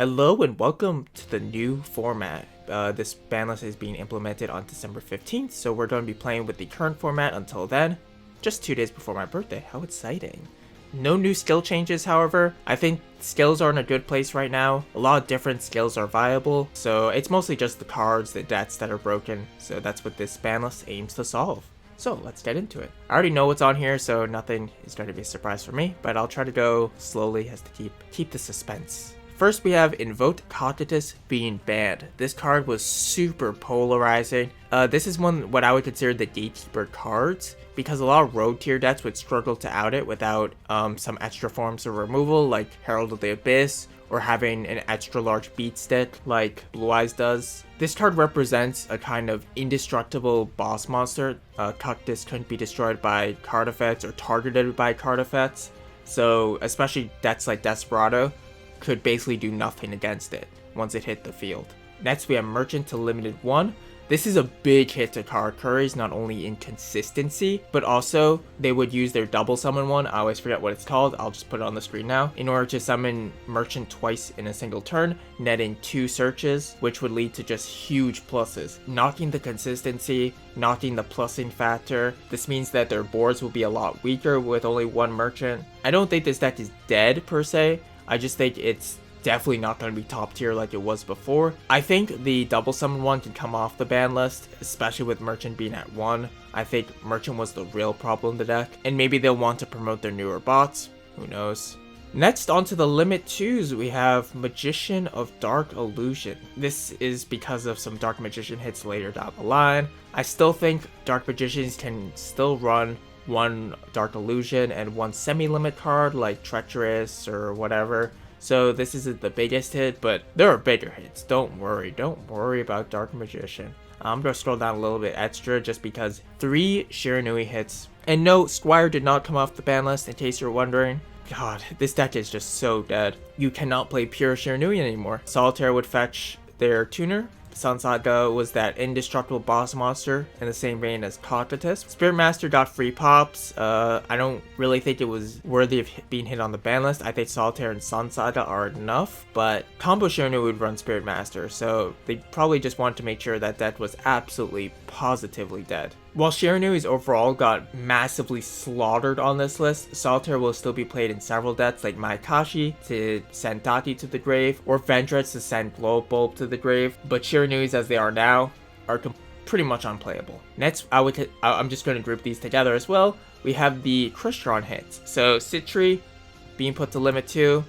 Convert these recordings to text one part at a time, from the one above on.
Hello and welcome to the new format. This ban list is being implemented on December 15th, so we're going to be playing with the current format until then, just 2 days before my birthday. How exciting. No new skill changes, however. I think skills are in a good place right now. A lot of different skills are viable, so it's mostly just the cards, the deaths that are broken, so that's what this ban list aims to solve. So let's get into it. I already know what's on here, so nothing is going to be a surprise for me, but I'll try to go slowly as to keep the suspense. First, we have Invoked Cockatus being banned. This card was super polarizing. This is what I would consider the gatekeeper cards, because a lot of road tier decks would struggle to out it without some extra forms of removal, like Herald of the Abyss, or having an extra large beat stick like Blue Eyes does. This card represents a kind of indestructible boss monster. Cockatus couldn't be destroyed by card effects or targeted by card effects, so especially decks like Desperado could basically do nothing against it once it hit the field. Next, we have Merchant to Limited 1. This is a big hit to card curries, not only in consistency, but also they would use their double summon one. I always forget what it's called. I'll just put it on the screen now. In order to summon Merchant twice in a single turn, netting 2 searches, which would lead to just huge pluses. Knocking the consistency, knocking the plussing factor. This means that their boards will be a lot weaker with only 1 Merchant. I don't think this deck is dead per se. I just think it's definitely not going to be top tier like it was before. I think the double summon one can come off the ban list, especially with Merchant being at 1. I think Merchant was the real problem in the deck, and maybe they'll want to promote their newer bots. Who knows? Next, onto the limit 2s, we have Magician of Dark Illusion. This is because of some Dark Magician hits later down the line. I still think Dark Magicians can still run 1 Dark Illusion and 1 semi-limit card like Treacherous or whatever. So this isn't the biggest hit, but there are bigger hits. Don't worry about Dark Magician. I'm gonna scroll down a little bit extra just because 3 Shiranui hits. And no, Squire did not come off the ban list, in case you're wondering. God, this deck is just so dead. You cannot play pure Shiranui anymore. Solitaire would fetch their tuner. Sun Saga was that indestructible boss monster in the same vein as Cockatus. Spirit Master got free pops. I don't really think it was worthy of being hit on the ban list. I think Solitaire and Sun Saga are enough, but Combo Shonu would run Spirit Master, so they probably just wanted to make sure that deck was absolutely positively dead. While Shiranui's overall got massively slaughtered on this list, Solitaire will still be played in several decks like Maikashi to send Dati to the grave, or Vendrett's to send Glow Bulb to the grave, but Shiranui's as they are now are pretty much unplayable. Next, I'm just going to group these together as well. We have the Crystron hits. So Citri being put to limit 2.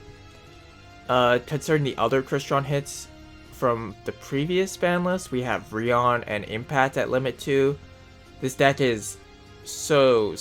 Concerning the other Crystron hits from the previous ban list, we have Rion and Impact at limit 2. This deck is so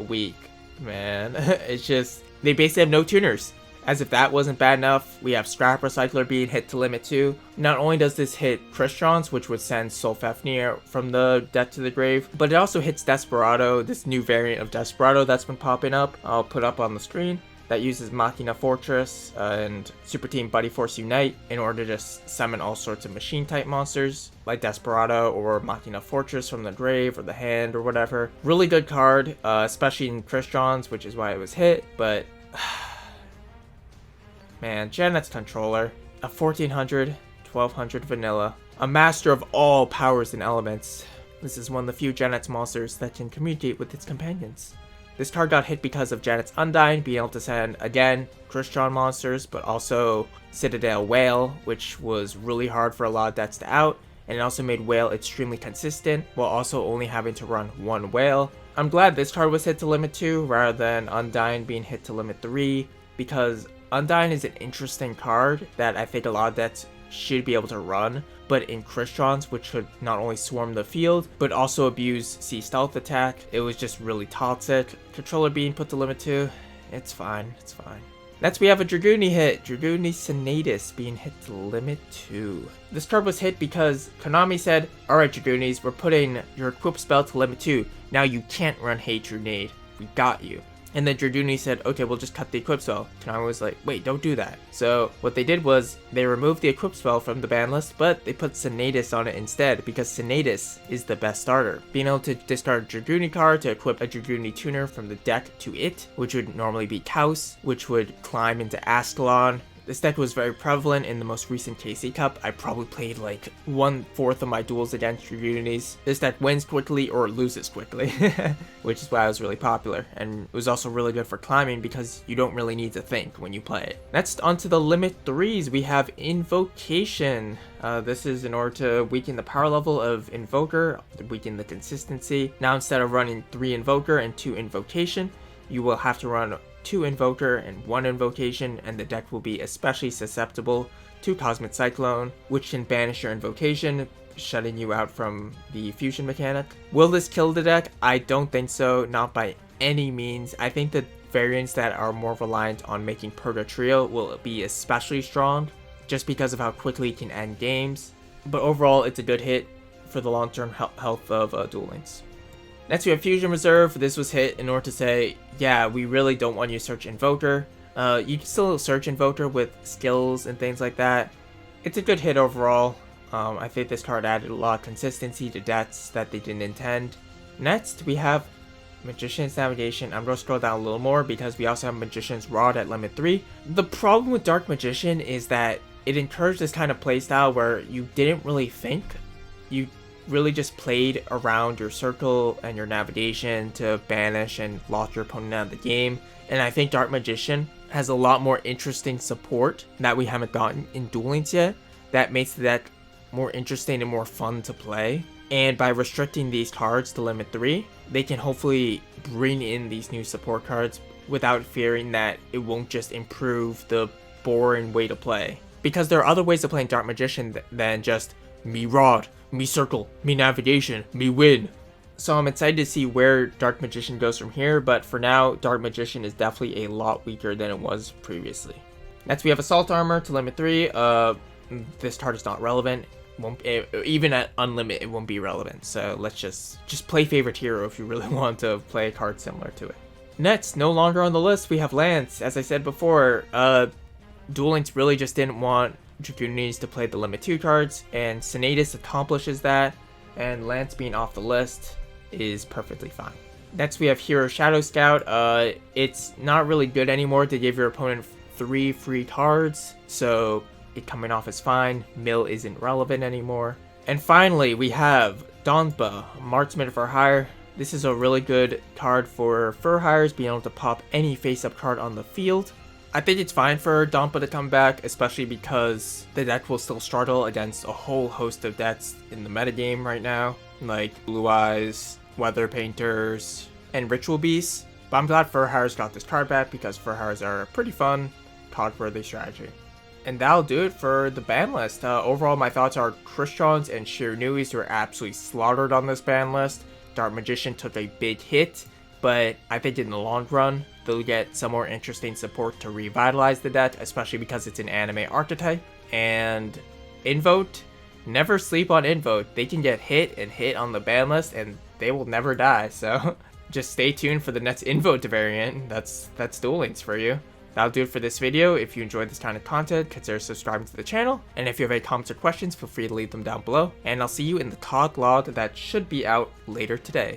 weak, man. It's just, they basically have no tuners. As if that wasn't bad enough, we have Scrap Recycler being hit to limit 2. Not only does this hit Crystron's, which would send Solfafnir from the deck to the grave, but it also hits Desperado, this new variant of Desperado that's been popping up. I'll put up on the screen. That uses Machina Fortress and Super Team Buddy Force Unite in order to summon all sorts of machine type monsters like Desperado or Machina Fortress from the grave or the hand or whatever. Really good card, especially in Crystron's, which is why it was hit, but man, Janet's controller, a 1400, 1200 vanilla, a master of all powers and elements. This is one of the few Janet's monsters that can communicate with its companions. This card got hit because of Janet's Undyne being able to send, again, Crystron monsters, but also Citadel Whale, which was really hard for a lot of decks to out, and it also made Whale extremely consistent, while also only having to run 1 Whale. I'm glad this card was hit to limit 2, rather than Undyne being hit to limit 3, because Undyne is an interesting card that I think a lot of decks should be able to run, but in Crystron's, which could not only swarm the field, but also abuse C stealth attack, it was just really toxic. Controller being put to limit 2, it's fine. Next, we have a Dragooni hit, Dragooni Senatus being hit to limit 2. This card was hit because Konami said, alright Dragoonis, we're putting your equip spell to limit 2, now you can't run Hatred Nade, we got you. And then Dragooni said, okay, we'll just cut the equip spell. Konami was like, wait, don't do that. So what they did was they removed the equip spell from the ban list, but they put Senatus on it instead because Senatus is the best starter. Being able to discard a Dragooni card to equip a Dragooni tuner from the deck to it, which would normally be Kaus, which would climb into Ascalon, This deck was very prevalent in the most recent KC Cup. I probably played like 1/4 of my duels against Dragunities. This deck wins quickly or loses quickly, which is why it was really popular. And it was also really good for climbing because you don't really need to think when you play it. Next, onto the limit 3s, we have Invocation. This is in order to weaken the power level of Invoker, to weaken the consistency. Now instead of running 3 Invoker and 2 Invocation, you will have to run 2 Invoker and 1 Invocation, and the deck will be especially susceptible to Cosmic Cyclone, which can banish your Invocation, shutting you out from the fusion mechanic. Will this kill the deck? I don't think so, not by any means. I think the variants that are more reliant on making Purga Trio will be especially strong, just because of how quickly it can end games. But overall, it's a good hit for the long-term health of Duel Links. Next, we have Fusion Reserve. This was hit in order to say, yeah, we really don't want you to search Invoker. You can still search Invoker with skills and things like that. It's a good hit overall. I think this card added a lot of consistency to decks that they didn't intend. Next, we have Magician's Navigation. I'm going to scroll down a little more because we also have Magician's Rod at limit 3. The problem with Dark Magician is that it encouraged this kind of playstyle where you didn't really think. You really just played around your circle and your navigation to banish and lock your opponent out of the game. And I think Dark Magician has a lot more interesting support that we haven't gotten in Duel Links yet, that makes the deck more interesting and more fun to play. And by restricting these cards to limit 3, they can hopefully bring in these new support cards without fearing that it won't just improve the boring way to play. Because there are other ways of playing Dark Magician than just me Rod, me Circle, me Navigation, me Win. So I'm excited to see where Dark Magician goes from here, but for now, Dark Magician is definitely a lot weaker than it was previously. Next, we have Assault Armor to limit 3. This card is not relevant. Even at unlimited, it won't be relevant. So let's just play Favorite Hero if you really want to play a card similar to it. Next, no longer on the list, we have Lance. As I said before, Duel Links really just didn't want Dragunities to play the limit 2 cards, and Senatus accomplishes that, and Lance being off the list is perfectly fine. Next, we have Hero Shadow Scout. It's not really good anymore to give your opponent 3 free cards, so it coming off is fine. Mill isn't relevant anymore. And finally, we have Donpa, Marksman for Hire. This is a really good card for Fur Hires, being able to pop any face-up card on the field. I think it's fine for Donpa to come back, especially because the deck will still struggle against a whole host of decks in the metagame right now, like Blue Eyes, Weather Painters, and Ritual Beasts. But I'm glad Fur Hires got this card back because Fur Hires are a pretty fun, card-worthy strategy. And that'll do it for the ban list. Overall, my thoughts are Christrons and Shirunuis were absolutely slaughtered on this ban list. Dark Magician took a big hit, but I think in the long run, they'll get some more interesting support to revitalize the deck, especially because it's an anime archetype. And Invote, never sleep on Invote. They can get hit and hit on the ban list, and they will never die. So just stay tuned for the next Invote variant. That's Duel Links for you. That'll do it for this video. If you enjoyed this kind of content, consider subscribing to the channel. And if you have any comments or questions, feel free to leave them down below. And I'll see you in the COG log that should be out later today.